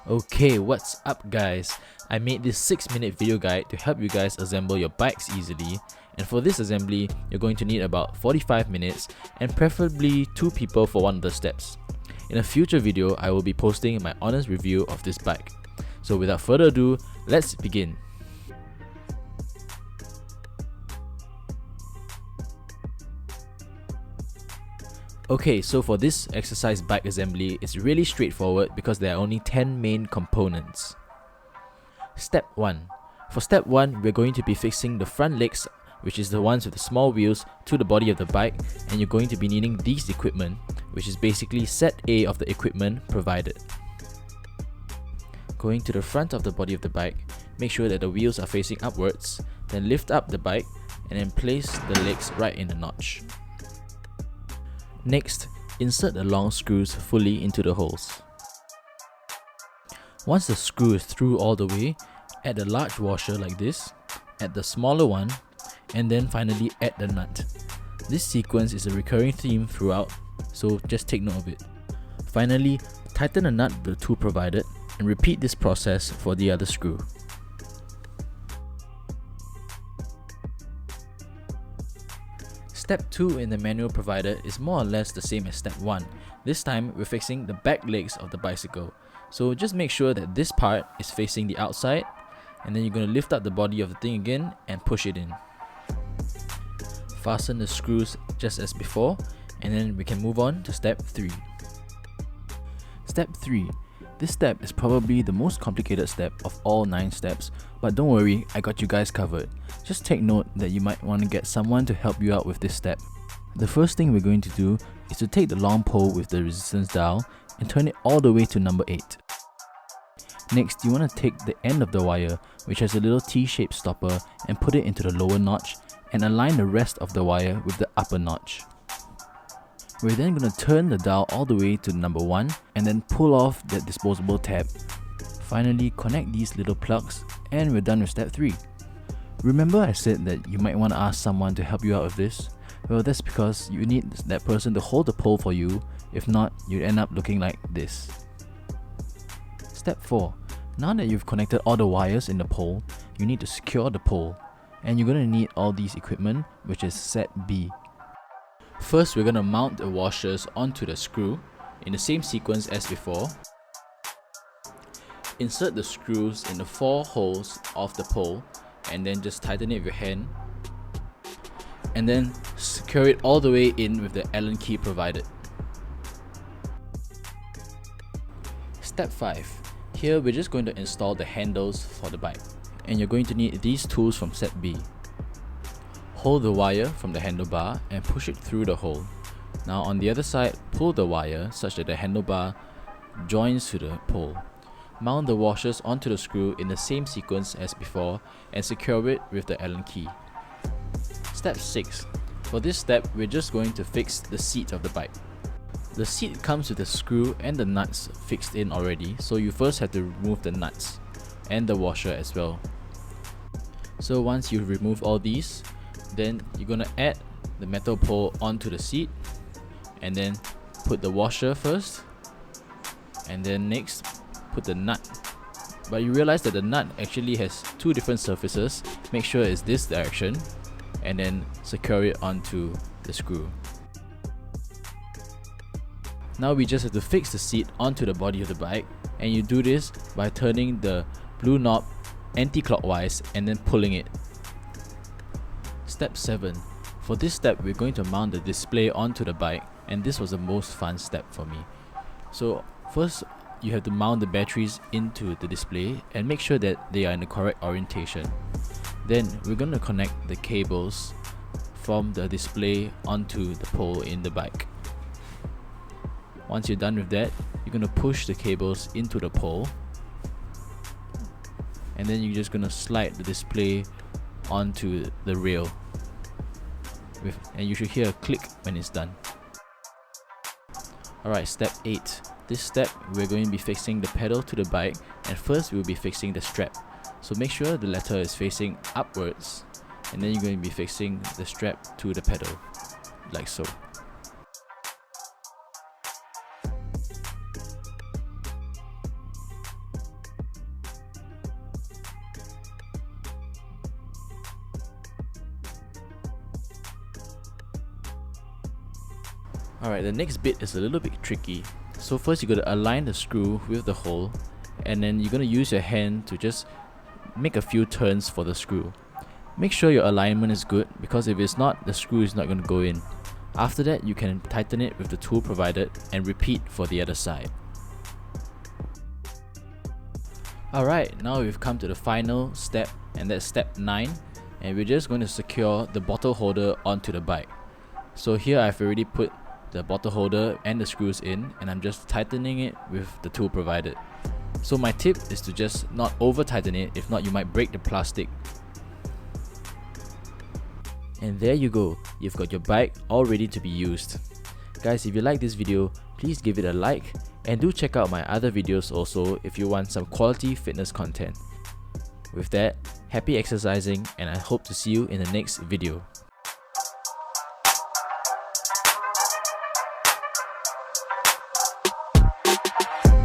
Okay, what's up guys? I made this 6-minute video guide to help you guys assemble your bikes easily, and for this assembly, you're going to need about 45 minutes and preferably 2 people for one of the steps. In a future video, I will be posting my honest review of this bike. So without further ado, let's begin. Okay, so for this exercise bike assembly, it's really straightforward because there are only 10 main components. Step 1. For step 1, we're going to be fixing the front legs, which is the ones with the small wheels, to the body of the bike, and you're going to be needing these equipment, which is basically set A of the equipment provided. Going to the front of the body of the bike, make sure that the wheels are facing upwards, then lift up the bike, and then place the legs right in the notch. Next, insert the long screws fully into the holes. Once the screw is through all the way, add a large washer like this, add the smaller one, and then finally add the nut. This sequence is a recurring theme throughout, so just take note of it. Finally, tighten the nut with the tool provided, and repeat this process for the other screw. Step 2 in the manual provided is more or less the same as step 1. This time, we're fixing the back legs of the bicycle. So just make sure that this part is facing the outside, and then you're going to lift up the body of the thing again and push it in. Fasten the screws just as before, and then we can move on to step 3. Step 3. This step is probably the most complicated step of all 9 steps, but don't worry, I got you guys covered. Just take note that you might want to get someone to help you out with this step. The first thing we're going to do is to take the long pole with the resistance dial and turn it all the way to number 8. Next, you want to take the end of the wire, which has a little T-shaped stopper, and put it into the lower notch and align the rest of the wire with the upper notch. We're then going to turn the dial all the way to number 1 and then pull off that disposable tab. Finally, connect these little plugs and we're done with step 3. Remember I said that you might want to ask someone to help you out with this? Well, that's because you need that person to hold the pole for you. If not, you'd end up looking like this. Step 4. Now that you've connected all the wires in the pole, you need to secure the pole. And you're going to need all these equipment, which is set B. First, we're going to mount the washers onto the screw in the same sequence as before. Insert the screws in the 4 holes of the pole and then just tighten it with your hand. And then secure it all the way in with the Allen key provided. Step 5. Here we're just going to install the handles for the bike. And you're going to need these tools from set B. Hold the wire from the handlebar and push it through the hole. Now on the other side, pull the wire such that the handlebar joins to the pole. Mount the washers onto the screw in the same sequence as before and secure it with the Allen key. Step 6. For this step, we're just going to fix the seat of the bike. The seat comes with the screw and the nuts fixed in already, so you first have to remove the nuts and the washer as well. So once you remove all these, then you're going to add the metal pole onto the seat and then put the washer first, and then next put the nut. But you realize that the nut actually has 2 different surfaces. Make sure it's this direction and then secure it onto the screw. Now we just have to fix the seat onto the body of the bike, and you do this by turning the blue knob anti-clockwise and then pulling it. Step 7. For this step, we're going to mount the display onto the bike, and this was the most fun step for me. So first, you have to mount the batteries into the display and make sure that they are in the correct orientation. Then we're going to connect the cables from the display onto the pole in the bike. Once you're done with that, you're going to push the cables into the pole, and then you're just going to slide the display onto the rail. And you should hear a click when it's done. Alright, step 8. This step, we're going to be fixing the pedal to the bike, and first we'll be fixing the strap. So make sure the letter is facing upwards, and then you're going to be fixing the strap to the pedal, like so. Alright, the next bit is a little bit tricky. So first you gotta align the screw with the hole, and then you're gonna use your hand to just make a few turns for the screw. Make sure your alignment is good, because if it's not, the screw is not gonna go in. After that, you can tighten it with the tool provided and repeat for the other side. Alright, now we've come to the final step, and that's step 9, and we're just going to secure the bottle holder onto the bike. So here I've already put the bottle holder and the screws in, and I'm just tightening it with the tool provided. So my tip is to just not over tighten it, if not you might break the plastic. And there you go, you've got your bike all ready to be used. Guys, if you like this video, please give it a like, and do check out my other videos also if you want some quality fitness content. With that, happy exercising, and I hope to see you in the next video.